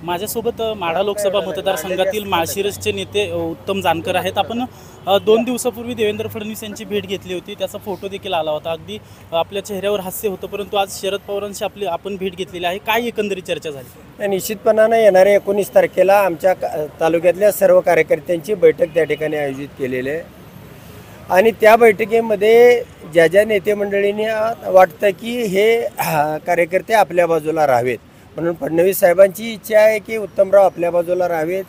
माझ्यासोबत माढा लोकसभा मतदारसंघातील माळशिरसचे नेते उत्तम जानकर आहेत। आपण 2 दिवसापूर्वी देवेंद्र फडणवीस यांची भेट घेतली होती, त्याचा फोटो देखील आला होता। अगदी आपल्या चेहऱ्यावर हास्य होतं, परंतु आज शरद पवारांशी आपण भेट घेतलेली आहे। काय एकंदरीत चर्चा झाली? निश्चितपणाने येणाऱ्या 19 तारखेला आमच्या तालुक्यातल्या सर्व कार्यकर्त्यांची बैठक त्या ठिकाणी आयोजित केलेली आहे आणि त्या बैठकीमध्ये ज्या ज्या नेते मंडळींनी वाटतं की हे कार्यकर्ते आपल्या बाजूला राहावेत, म्हणून फडणवीस साहेबांची इच्छा आहे की उत्तमराव आपल्या बाजूला राहावेत,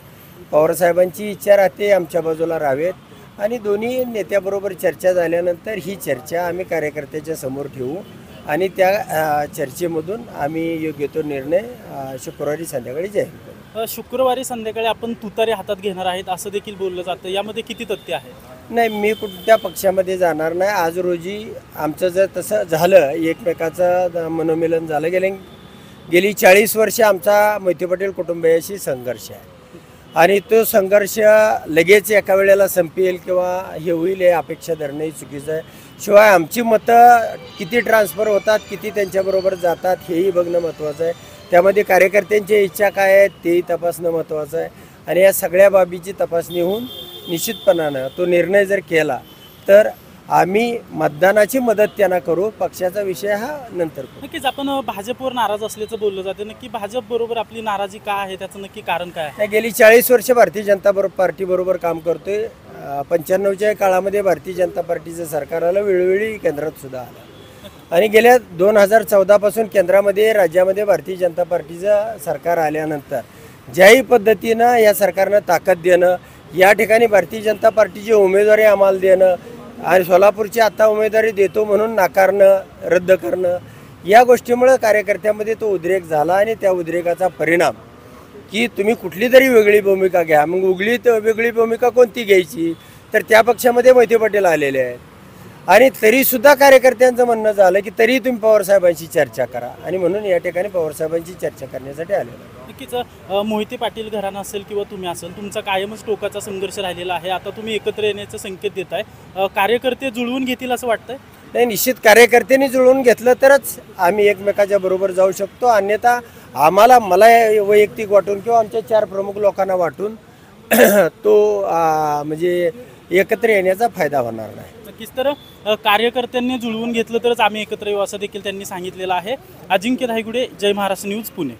पवारसाहेबांची इच्छा राहते आमच्या बाजूला राहावेत आणि दोन्ही नेत्याबरोबर चर्चा झाल्यानंतर ही चर्चा आम्ही कार्यकर्त्याच्या समोर ठेवू आणि त्या चर्चेमधून आम्ही योग्य तो निर्णय शुक्रवारी संध्याकाळी जाहीर करू। शुक्रवारी संध्याकाळी आपण तुतारी हातात घेणार आहेत असं देखील बोललं जातं, यामध्ये किती तथ्य आहे? नाही, मी कुठल्या पक्षामध्ये जाणार नाही। आज रोजी आमचं जर तसं झालं, एकमेकाचं मनोमिलन झालं, गेली 40 वर्ष आमचा मोहिते पाटील कुटुंबियाशी संघर्ष आहे आणि तो संघर्ष लगेच एका वेळेला संपेल किंवा हे होईल हे अपेक्षा धरणंही चुकीचं आहे। शिवाय आमची मतं किती ट्रान्सफर होतात, किती त्यांच्याबरोबर जातात हेही बघणं महत्त्वाचं आहे। त्यामध्ये कार्यकर्त्यांची इच्छा काय आहे तेही तपासणं महत्त्वाचं आहे आणि या सगळ्या बाबीची तपासणी होऊन निश्चितपणानं तो निर्णय जर केला तर आम्ही मतदानाची मदत त्यांना करू, पक्षाचा विषय हा नंतर करू। नक्कीच आपण भाजपवर नाराज असल्याचं बोललं जाते, नक्की भाजप बरोबर आपली नाराजी का आहे, त्याचं नक्की कारण काय आहे? गेली 40 वर्ष भारतीय जनता पार्टी बरोबर काम करतोय। 95च्या काळामध्ये भारतीय जनता पार्टीचं सरकार आलं, वेळोवेळी केंद्रात सुद्धा आलं आणि गेल्या 2014 पासून केंद्रामध्ये राज्यामध्ये भारतीय जनता पार्टीचं सरकार आल्यानंतर ज्याही पद्धतीनं या सरकारनं ताकद देणं, या ठिकाणी भारतीय जनता पार्टीची उमेदवारी आम्हाला देणं आणि सोलापूरची आता उमेदवारी देतो म्हणून नाकारणं, रद्द करणं, या गोष्टीमुळे कार्यकर्त्यामध्ये तो उद्रेक झाला आणि त्या उद्रेकाचा परिणाम की तुम्ही कुठली तरी वेगळी भूमिका घ्या। मग वेगळी भूमिका कोणती घ्यायची, तर त्या पक्षामध्ये मोहिते पाटील आलेले आहेत आणि तरीसुद्धा कार्यकर्त्यांचं म्हणणं झालं की तरी तुम्ही पवारसाहेबांशी चर्चा करा आणि म्हणून या ठिकाणी पवारसाहेबांची चर्चा करण्यासाठी आलेलं आहे। नक्कीच मोहिते पाटील घराणं असेल किंवा तुम्ही असेल, तुमचा कायमच टोकाचा संघर्ष राहिलेला आहे। आता तुम्ही एकत्र येण्याचे संकेत देताय, कार्यकर्ते जुळवून घेतील असं वाटतंय? नाही, निश्चित कार्यकर्त्यांनी जुळवून घेतलं तरच आम्ही एकमेकाच्या बरोबर जाऊ शकतो, अन्यथा मला वैयक्तिक वाटून किंवा आमच्या 4 प्रमुख लोकांना वाटून तो म्हणजे एकत्र येण्याचा फायदा होणार नाही। नक्कीच, तर कार्यकर्त्यांनी जुळवून घेतलं तरच आम्ही एकत्र येऊ असं देखील त्यांनी सांगितलेलं आहे। अजिंक्य धायगुडे, जय महाराष्ट्र न्यूज, पुणे।